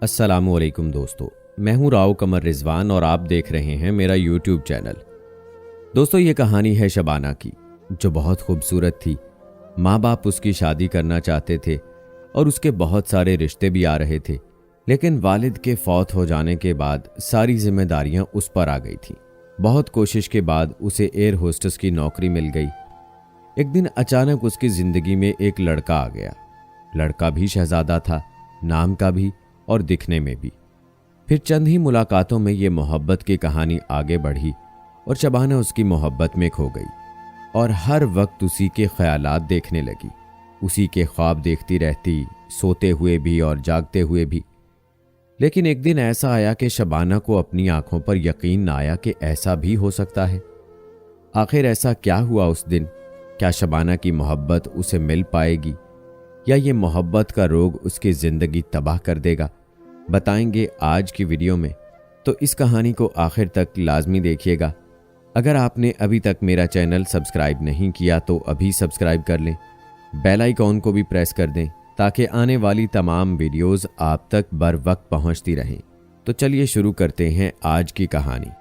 अस्सलामुअलैकुम दोस्तों, मैं हूं राव कमर रिजवान और आप देख रहे हैं मेरा यूट्यूब चैनल। दोस्तों, ये कहानी है शबाना की, जो बहुत खूबसूरत थी। माँ बाप उसकी शादी करना चाहते थे और उसके बहुत सारे रिश्ते भी आ रहे थे, लेकिन वालिद के फौत हो जाने के बाद सारी जिम्मेदारियां उस पर आ गई थीं। बहुत कोशिश के बाद उसे एयर होस्टेस की नौकरी मिल गई। एक दिन अचानक उसकी जिंदगी में एक लड़का आ गया। लड़का भी शहजादा था, नाम का भी और दिखने में भी। फिर चंद ही मुलाकातों में ये मोहब्बत की कहानी आगे बढ़ी और शबाना उसकी मोहब्बत में खो गई और हर वक्त उसी के ख्यालात देखने लगी। उसी के ख्वाब देखती रहती, सोते हुए भी और जागते हुए भी। लेकिन एक दिन ऐसा आया कि शबाना को अपनी आंखों पर यकीन न आया कि ऐसा भी हो सकता है। आखिर ऐसा क्या हुआ उस दिन? क्या शबाना की मोहब्बत उसे मिल पाएगी या ये मोहब्बत का रोग उसकी जिंदगी तबाह कर देगा? बताएंगे आज की वीडियो में, तो इस कहानी को आखिर तक लाजमी देखिएगा। अगर आपने अभी तक मेरा चैनल सब्सक्राइब नहीं किया तो अभी सब्सक्राइब कर लें, बेल आइकॉन को भी प्रेस कर दें ताकि आने वाली तमाम वीडियोस आप तक बर वक्त पहुंचती रहें। तो चलिए शुरू करते हैं आज की कहानी।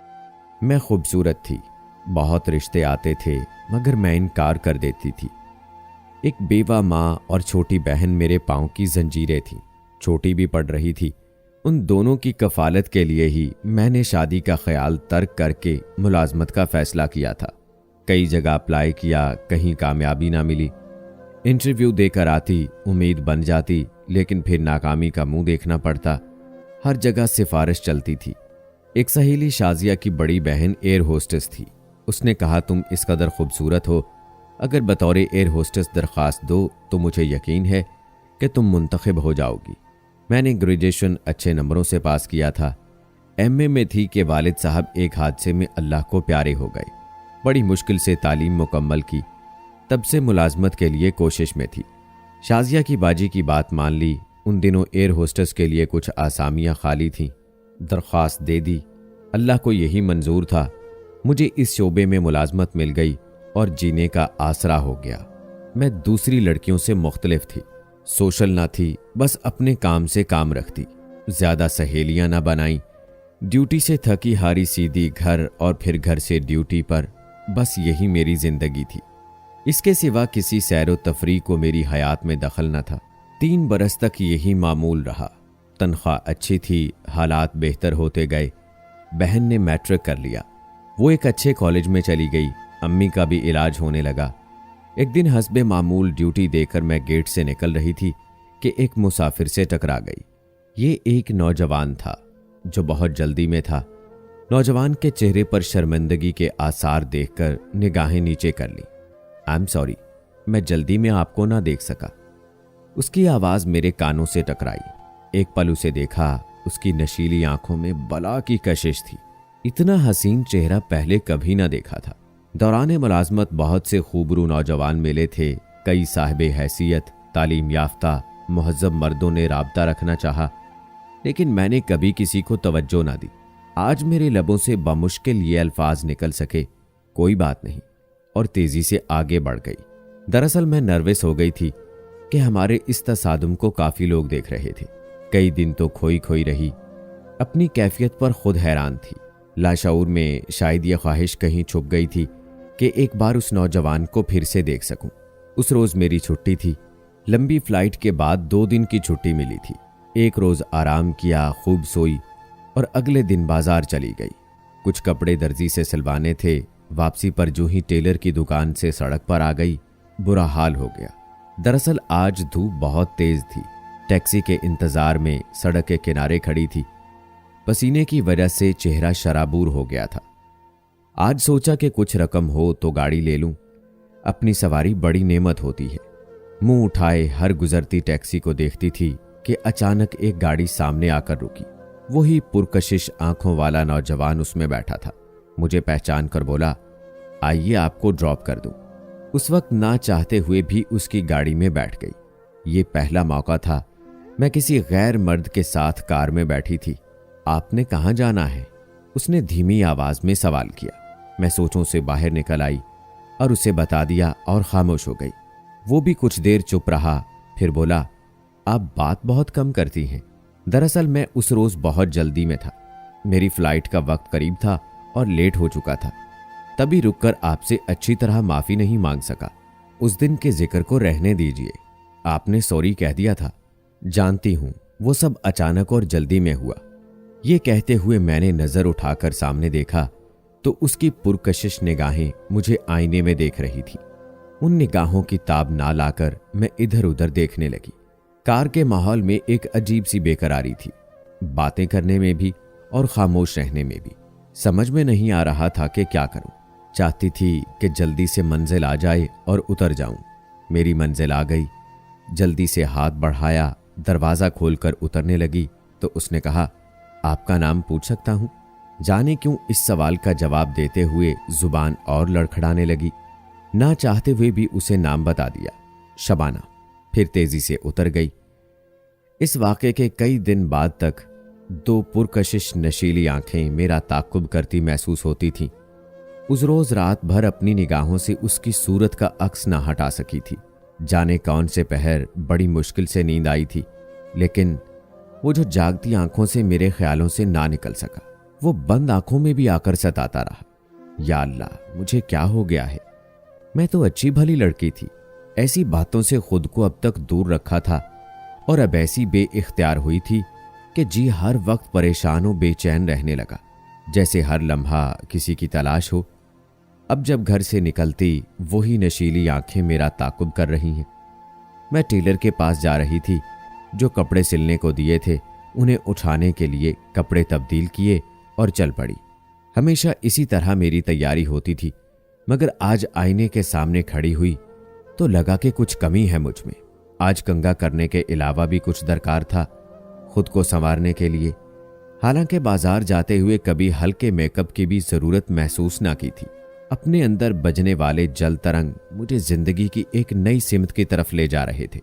मैं खूबसूरत थी, बहुत रिश्ते आते थे, मगर मैं इनकार कर देती थी। एक बेवा माँ और छोटी बहन मेरे पाँव की जंजीरें थीं। छोटी भी पड़ रही थी। उन दोनों की कफालत के लिए ही मैंने शादी का ख्याल तर्क करके मुलाजमत का फैसला किया था। कई जगह अप्लाई किया, कहीं कामयाबी ना मिली। इंटरव्यू देकर आती, उम्मीद बन जाती, लेकिन फिर नाकामी का मुंह देखना पड़ता। हर जगह सिफारिश चलती थी। एक सहेली शाजिया की बड़ी बहन एयर होस्टेस थी। उसने कहा, तुम इस कदर खूबसूरत हो, अगर बतौर एयर होस्टेस दरख्वास्त दो तो मुझे यकीन है कि तुम मुंतखब हो जाओगी। मैंने ग्रेजुएशन अच्छे नंबरों से पास किया था। एमए में थी कि वालिद साहब एक हादसे में अल्लाह को प्यारे हो गए। बड़ी मुश्किल से तालीम मुकम्मल की, तब से मुलाजमत के लिए कोशिश में थी। शाजिया की बाजी की बात मान ली। उन दिनों एयर होस्टेस के लिए कुछ आसामियाँ खाली थीं। दरख्वास्त दे दी। अल्लाह को यही मंजूर था। मुझे इस शोबे में मुलाजमत मिल गई और जीने का आसरा हो गया। मैं दूसरी लड़कियों से मुख्तलिफ थी। सोशल ना थी, बस अपने काम से काम रखती। ज्यादा सहेलियां ना बनाई। ड्यूटी से थकी हारी सीधी घर और फिर घर से ड्यूटी पर। बस यही मेरी जिंदगी थी। इसके सिवा किसी सैरो तफरी को मेरी हयात में दखल न था। 3 बरस तक यही मामूल रहा। तनख्वाह अच्छी थी, हालात बेहतर होते गए। बहन ने मैट्रिक कर लिया, वो एक अच्छे कॉलेज में चली गई। अम्मी का भी इलाज होने लगा। एक दिन हस्बे मामूल ड्यूटी देकर मैं गेट से निकल रही थी कि एक मुसाफिर से टकरा गई। ये एक नौजवान था जो बहुत जल्दी में था। नौजवान के चेहरे पर शर्मिंदगी के आसार देखकर निगाहें नीचे कर ली। आई एम सॉरी, मैं जल्दी में आपको ना देख सका। उसकी आवाज मेरे कानों से टकराई। एक पल उसे देखा। उसकी नशीली आंखों में बला की कशिश थी। इतना हसीन चेहरा पहले कभी ना देखा था। दौरान मुलाजमत बहुत से खूबरू नौजवान मिले थे। कई साहिबे हैसियत, तालीम याफ्ता, मुहज्जब मर्दों ने राब्ता रखना चाहा, लेकिन मैंने कभी किसी को तवज्जो ना दी। आज मेरे लबों से बमुश्किल ये अल्फाज निकल सके, कोई बात नहीं, और तेजी से आगे बढ़ गई। दरअसल मैं नर्वस हो गई थी कि हमारे इस तसादुम को काफी लोग देख रहे थे। कई दिन तो खोई खोई रही। अपनी कैफियत पर खुद हैरान थी। लाशऊर में शायद यह ख्वाहिश कहीं छुप गई थी कि एक बार उस नौजवान को फिर से देख सकूं। उस रोज मेरी छुट्टी थी। लंबी फ्लाइट के बाद 2 दिन की छुट्टी मिली थी। एक रोज आराम किया, खूब सोई और अगले दिन बाजार चली गई। कुछ कपड़े दर्जी से सिलवाने थे। वापसी पर जो ही टेलर की दुकान से सड़क पर आ गई, बुरा हाल हो गया। दरअसल आज धूप बहुत तेज थी। टैक्सी के इंतजार में सड़क के किनारे खड़ी थी। पसीने की वजह से चेहरा शराबूर हो गया था। आज सोचा कि कुछ रकम हो तो गाड़ी ले लूं। अपनी सवारी बड़ी नेमत होती है। मुंह उठाए हर गुजरती टैक्सी को देखती थी कि अचानक एक गाड़ी सामने आकर रुकी। वही पुरकशिश आंखों वाला नौजवान उसमें बैठा था। मुझे पहचान कर बोला, आइए आपको ड्रॉप कर दूं। उस वक्त ना चाहते हुए भी उसकी गाड़ी में बैठ गई। ये पहला मौका था। मैं किसी गैर मर्द के साथ कार में बैठी थी। आपने कहाँ जाना है? उसने धीमी आवाज में सवाल किया। मैं सोचों से बाहर निकल आई और उसे बता दिया और खामोश हो गई। वो भी कुछ देर चुप रहा, फिर बोला, आप बात बहुत कम करती हैं। दरअसल मैं उस रोज बहुत जल्दी में था। मेरी फ्लाइट का वक्त करीब था और लेट हो चुका था। तभी रुककर आपसे अच्छी तरह माफी नहीं मांग सका। उस दिन के जिक्र को रहने दीजिए। आपने सॉरी कह दिया था। जानती हूं वो सब अचानक और जल्दी में हुआ। ये कहते हुए मैंने नजर उठाकर सामने देखा तो उसकी पुरकशिश निगाहें मुझे आईने में देख रही थी। उन निगाहों की ताब ना लाकर मैं इधर उधर देखने लगी। कार के माहौल में एक अजीब सी बेकरारी थी, बातें करने में भी और खामोश रहने में भी। समझ में नहीं आ रहा था कि क्या करूं। चाहती थी कि जल्दी से मंजिल आ जाए और उतर जाऊं। मेरी मंजिल आ गई। जल्दी से हाथ बढ़ाया, दरवाजा खोलकर उतरने लगी तो उसने कहा, आपका नाम पूछ सकता हूं? जाने क्यों इस सवाल का जवाब देते हुए जुबान और लड़खड़ाने लगी। ना चाहते हुए भी उसे नाम बता दिया, शबाना। फिर तेजी से उतर गई। इस वाक़े के कई दिन बाद तक दो पुरकशिश नशीली आंखें मेरा ताक़ुब करती महसूस होती थीं। उस रोज रात भर अपनी निगाहों से उसकी सूरत का अक्स ना हटा सकी थी। जाने कौन से पहर बड़ी मुश्किल से नींद आई थी, लेकिन वो जो जागती आंखों से मेरे ख्यालों से ना निकल सका, वो बंद आंखों में भी आकर सताता रहा। या अल्लाह, मुझे क्या हो गया है? मैं तो अच्छी भली लड़की थी। ऐसी बातों से खुद को अब तक दूर रखा था और अब ऐसी बेइख्तियार हुई थी कि जी हर वक्त परेशान और बेचैन रहने लगा, जैसे हर लम्हा किसी की तलाश हो। अब जब घर से निकलती वही नशीली आंखें मेरा ताक़ुब कर रही हैं। मैं टेलर के पास जा रही थी। जो कपड़े सिलने को दिए थे उन्हें उठाने के लिए कपड़े तब्दील किए और चल पड़ी। हमेशा इसी तरह मेरी तैयारी होती थी, मगर आज आईने के सामने खड़ी हुई तो लगा कि कुछ कमी है मुझ में। आज कंघा करने के अलावा भी कुछ दरकार था खुद को संवारने के लिए। हालांकि बाजार जाते हुए कभी हल्के मेकअप की भी जरूरत महसूस ना की थी। अपने अंदर बजने वाले जल तरंग मुझे जिंदगी की एक नई सिमत की तरफ ले जा रहे थे।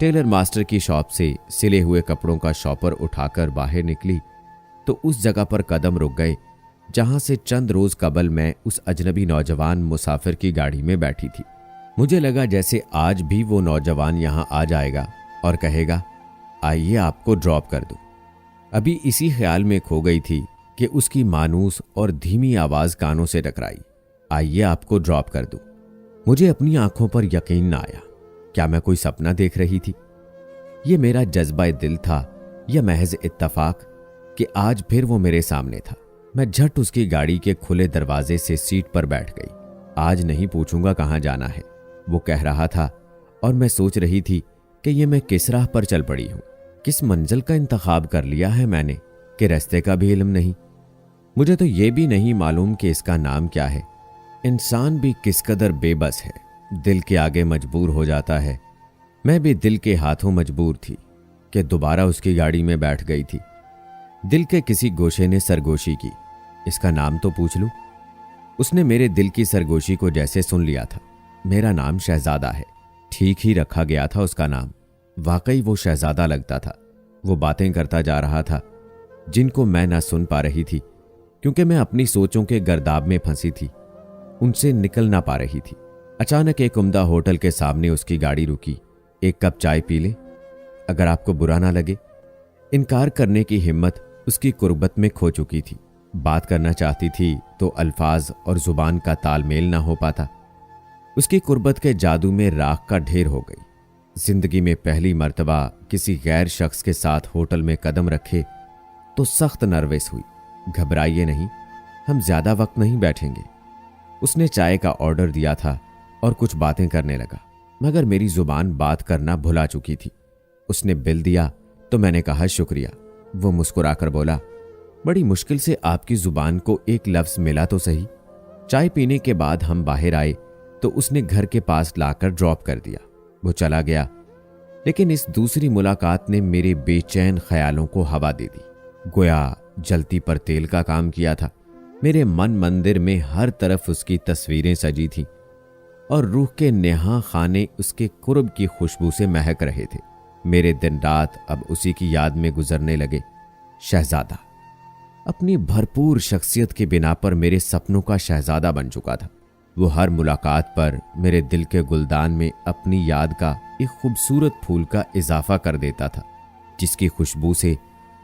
टेलर मास्टर की शॉप से सिले हुए कपड़ों का शॉपर उठाकर बाहर निकली तो उस जगह पर कदम रुक गए जहां से चंद रोज कबल मैं उस अजनबी नौजवान मुसाफिर की गाड़ी में बैठी थी। मुझे लगा जैसे आज भी वो नौजवान यहां आ जाएगा और कहेगा, आइए आपको ड्रॉप कर दूं। अभी इसी ख्याल में खो गई थी कि उसकी मानूस और धीमी आवाज कानों से टकराई, आइए आपको ड्रॉप कर दूं। मुझे अपनी आंखों पर यकीन ना आया। क्या मैं कोई सपना देख रही थी? ये मेरा जज्बा दिल था या महज इत्तफाक कि आज फिर वो मेरे सामने था। मैं झट उसकी गाड़ी के खुले दरवाजे से सीट पर बैठ गई। आज नहीं पूछूंगा कहां जाना है, वो कह रहा था, और मैं सोच रही थी कि ये मैं किस राह पर चल पड़ी हूं। किस मंजिल का इंतखाब कर लिया है मैंने कि रास्ते का भी इल्म नहीं। मुझे तो ये भी नहीं मालूम कि इसका नाम क्या है। इंसान भी किस कदर बेबस है, दिल के आगे मजबूर हो जाता है। मैं भी दिल के हाथों मजबूर थी कि दोबारा उसकी गाड़ी में बैठ गई थी। दिल के किसी गोशे ने सरगोशी की, इसका नाम तो पूछ लूं। उसने मेरे दिल की सरगोशी को जैसे सुन लिया था। मेरा नाम शहजादा है। ठीक ही रखा गया था उसका नाम। वाकई वो शहजादा लगता था। वो बातें करता जा रहा था जिनको मैं ना सुन पा रही थी, क्योंकि मैं अपनी सोचों के गर्दाब में फंसी थी, उनसे निकल ना पा रही थी। अचानक एक उम्दा होटल के सामने उसकी गाड़ी रुकी। एक कप चाय पी ले, अगर आपको बुरा ना लगे। इनकार करने की हिम्मत उसकी कुर्बत में खो चुकी थी। बात करना चाहती थी तो अल्फाज और जुबान का तालमेल ना हो पाता। उसकी कुर्बत के जादू में राख का ढेर हो गई। जिंदगी में पहली मर्तबा किसी गैर शख्स के साथ होटल में कदम रखे तो सख्त नर्वस हुई। घबराइए नहीं, हम ज्यादा वक्त नहीं बैठेंगे। उसने चाय का ऑर्डर दिया था और कुछ बातें करने लगा, मगर मेरी जुबान बात करना भुला चुकी थी। उसने बिल दिया तो मैंने कहा शुक्रिया। वो मुस्कुराकर बोला, बड़ी मुश्किल से आपकी जुबान को एक लफ्ज मिला तो सही। चाय पीने के बाद हम बाहर आए तो उसने घर के पास लाकर ड्रॉप कर दिया। वो चला गया, लेकिन इस दूसरी मुलाकात ने मेरे बेचैन ख्यालों को हवा दे दी। गोया जलती पर तेल का काम किया था। मेरे मन मंदिर में हर तरफ उसकी तस्वीरें सजी थीं और रूह के नेहा खाने उसके कुर्ब की खुशबू से महक रहे थे। मेरे दिन रात अब उसी की याद में गुजरने लगे। शहजादा अपनी भरपूर शख्सियत के बिना पर मेरे सपनों का शहजादा बन चुका था। वो हर मुलाकात पर मेरे दिल के गुलदान में अपनी याद का एक खूबसूरत फूल का इजाफा कर देता था। जिसकी खुशबू से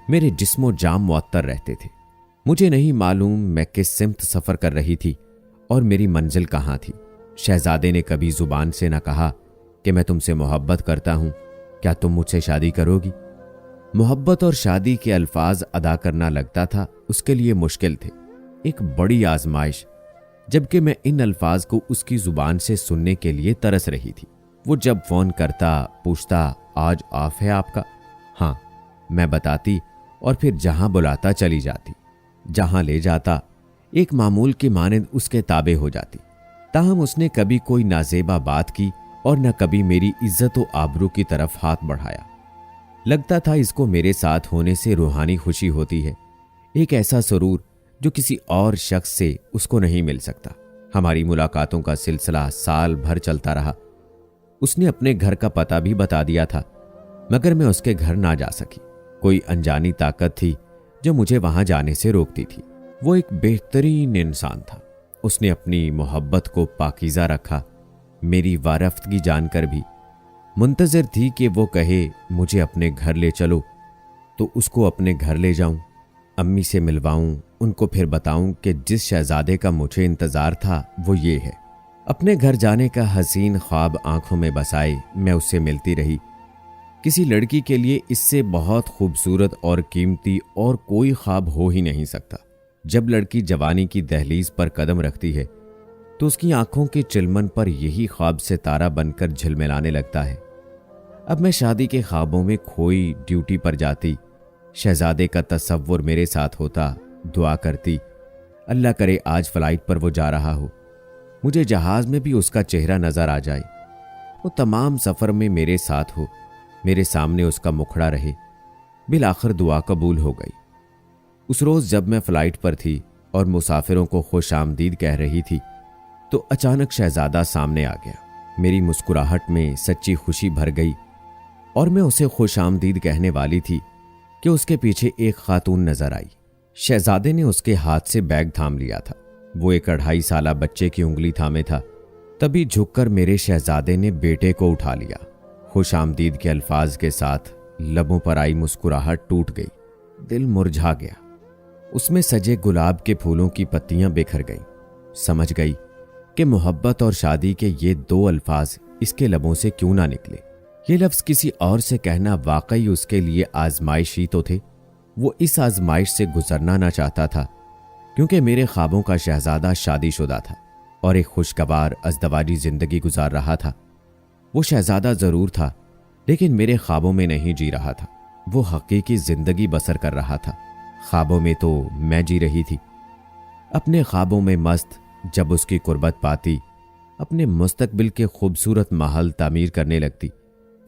मेरे जिस्मो जाम मुअत्तर रहते थे। मुझे नहीं मालूम मैं किस सिमत सफ़र कर रही थी और मेरी मंजिल कहाँ थी। शहजादे ने कभी जुबान से न कहा कि मैं तुमसे मोहब्बत करता हूँ, क्या तुम मुझसे शादी करोगी। मोहब्बत और शादी के अल्फाज अदा करना लगता था उसके लिए मुश्किल थे, एक बड़ी आजमाइश, जबकि मैं इन अल्फाज को उसकी जुबान से सुनने के लिए तरस रही थी। वो जब फोन करता पूछता आज ऑफ है आपका, हाँ मैं बताती और फिर जहां बुलाता चली जाती, जहां ले जाता एक मामूल की मानंद उसके ताबे हो जाती। ताहम उसने कभी कोई नाजेबा बात की और न कभी मेरी इज्जत व आबरू की तरफ हाथ बढ़ाया। लगता था इसको मेरे साथ होने से रूहानी खुशी होती है, एक ऐसा सुरूर जो किसी और शख्स से उसको नहीं मिल सकता। हमारी मुलाकातों का सिलसिला साल भर चलता रहा। उसने अपने घर का पता भी बता दिया था, मगर मैं उसके घर ना जा सकी। कोई अनजानी ताकत थी जो मुझे वहां जाने से रोकती थी। वो एक बेहतरीन इंसान था। उसने अपनी मोहब्बत को पाकीज़ा रखा। मेरी वारफ्तगी जानकर भी मुंतज़िर थी कि वो कहे मुझे अपने घर ले चलो, तो उसको अपने घर ले जाऊं, अम्मी से मिलवाऊं, उनको फिर बताऊं कि जिस शहजादे का मुझे इंतज़ार था वो ये है। अपने घर जाने का हसीन ख्वाब आंखों में बसाए मैं उससे मिलती रही। किसी लड़की के लिए इससे बहुत खूबसूरत और कीमती और कोई ख्वाब हो ही नहीं सकता। जब लड़की जवानी की दहलीज पर कदम रखती है तो उसकी आंखों के चिलमन पर यही ख्वाब सितारा बनकर झिलमिलाने लगता है। अब मैं शादी के ख्वाबों में खोई ड्यूटी पर जाती, शहजादे का तसव्वुर मेरे साथ होता, दुआ करती अल्लाह करे आज फ्लाइट पर वो जा रहा हो, मुझे जहाज में भी उसका चेहरा नजर आ जाए, वो तमाम सफर में मेरे साथ हो, मेरे सामने उसका मुखड़ा रहे। बिल आखिर दुआ कबूल हो गई। उस रोज जब मैं फ्लाइट पर थी और मुसाफिरों को खुश आमदीद कह रही थी तो अचानक शहजादा सामने आ गया। मेरी मुस्कुराहट में सच्ची खुशी भर गई और मैं उसे खुश आमदीद कहने वाली थी कि उसके पीछे एक खातून नजर आई। शहजादे ने उसके हाथ से बैग थाम लिया था। वो एक 2.5 साला बच्चे की उंगली थामे था। तभी झुककर मेरे शहजादे ने बेटे को उठा लिया। खुश आमदीद के अल्फाज के साथ लबों पर आई मुस्कुराहट टूट गई। दिल मुरझा गया। उसमें सजे गुलाब के फूलों की पत्तियां बिखर गईं। समझ गई कि मोहब्बत और शादी के ये 2 अल्फाज इसके लबों से क्यों ना निकले। ये लफ्ज किसी और से कहना वाकई उसके लिए आजमाइशी तो थे। वो इस आजमाइश से गुजरना ना चाहता था, क्योंकि मेरे ख्वाबों का शहजादा शादीशुदा था और एक खुशगवार अज़दवाजी जिंदगी गुजार रहा था। वो शहजादा जरूर था, लेकिन मेरे ख्वाबों में नहीं जी रहा था। वो हकीकी जिंदगी बसर कर रहा था। ख्वाबों में तो मैं जी रही थी। अपने ख्वाबों में मस्त जब उसकी कुर्बत पाती, अपने मुस्तकबिल के खूबसूरत महल तामीर करने लगती।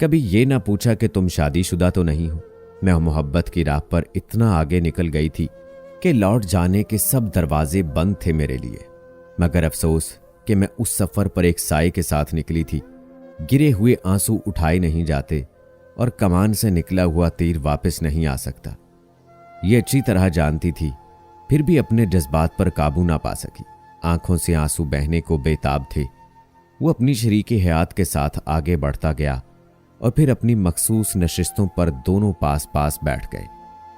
कभी ये ना पूछा कि तुम शादीशुदा तो नहीं हो। मैं मोहब्बत की राह पर इतना आगे निकल गई थी कि लौट जाने के सब दरवाजे बंद थे मेरे लिए। मगर अफसोस कि मैं उस सफर पर एक साए के साथ निकली थी। गिरे हुए आंसू उठाए नहीं जाते और कमान से निकला हुआ तीर वापस नहीं आ सकता। ये अच्छी तरह जानती थी, फिर भी अपने जज्बात पर काबू ना पा सकी। आंखों से आंसू बहने को बेताब थे। वो अपनी शरीके हयात के साथ आगे बढ़ता गया और फिर अपनी मखसूस नशिस्तों पर दोनों पास पास बैठ गए।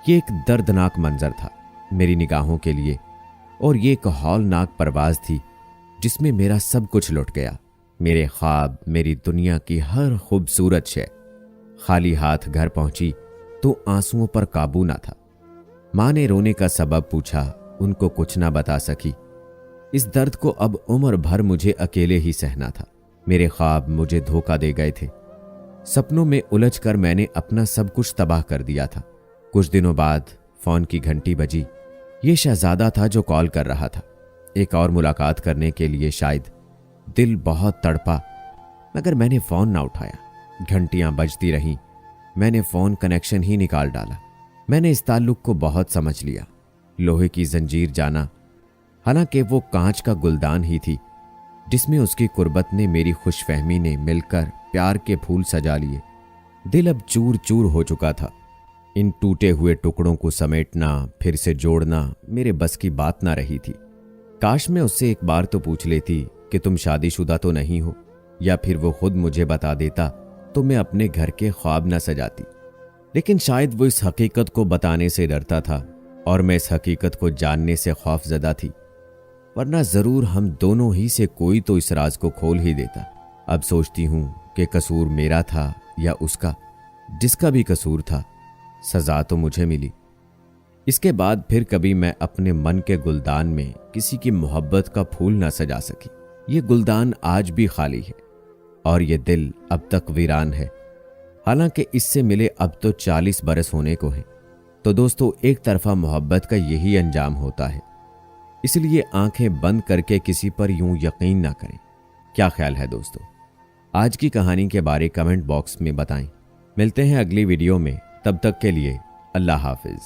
ये एक दर्दनाक मंजर था मेरी निगाहों के लिए, और ये एक हौलनाक परवाज थी जिसमें मेरा सब कुछ लुट गया। मेरे ख्वाब, मेरी दुनिया की हर खूबसूरत शय। खाली हाथ घर पहुंची तो आंसुओं पर काबू ना था। मां ने रोने का सबब पूछा, उनको कुछ ना बता सकी। इस दर्द को अब उम्र भर मुझे अकेले ही सहना था। मेरे ख्वाब मुझे धोखा दे गए थे। सपनों में उलझकर मैंने अपना सब कुछ तबाह कर दिया था। कुछ दिनों बाद फोन की घंटी बजी। ये शहजादा था जो कॉल कर रहा था, एक और मुलाकात करने के लिए शायद। दिल बहुत तड़पा, मगर मैंने फोन ना उठाया। घंटियां बजती रहीं। मैंने फोन कनेक्शन ही निकाल डाला। मैंने इस ताल्लुक को बहुत समझ लिया। लोहे की जंजीर जाना, हालांकि वो कांच का गुलदान ही थी जिसमें उसकी कुर्बत ने, मेरी खुशफहमी ने मिलकर प्यार के फूल सजा लिए। दिल अब चूर चूर हो चुका था। इन टूटे हुए टुकड़ों को समेटना, फिर से जोड़ना मेरे बस की बात ना रही थी। काश मैं उससे एक बार तो पूछ लेती कि तुम शादीशुदा तो नहीं हो, या फिर वो खुद मुझे बता देता तो मैं अपने घर के ख्वाब न सजाती। लेकिन शायद वो इस हकीकत को बताने से डरता था और मैं इस हकीकत को जानने से खौफजदा थी, वरना जरूर हम दोनों ही से कोई तो इस राज को खोल ही देता। अब सोचती हूं कि कसूर मेरा था या उसका। जिसका भी कसूर था, सजा तो मुझे मिली। इसके बाद फिर कभी मैं अपने मन के गुलदान में किसी की मोहब्बत का फूल ना सजा सकी। ये गुलदान आज भी खाली है और ये दिल अब तक वीरान है, हालांकि इससे मिले अब तो 40 बरस होने को है। तो दोस्तों, एक तरफा मोहब्बत का यही अंजाम होता है, इसलिए आंखें बंद करके किसी पर यूं यकीन ना करें। क्या ख्याल है दोस्तों? आज की कहानी के बारे कमेंट बॉक्स में बताएं। मिलते हैं अगली वीडियो में, तब तक के लिए अल्लाह हाफिज।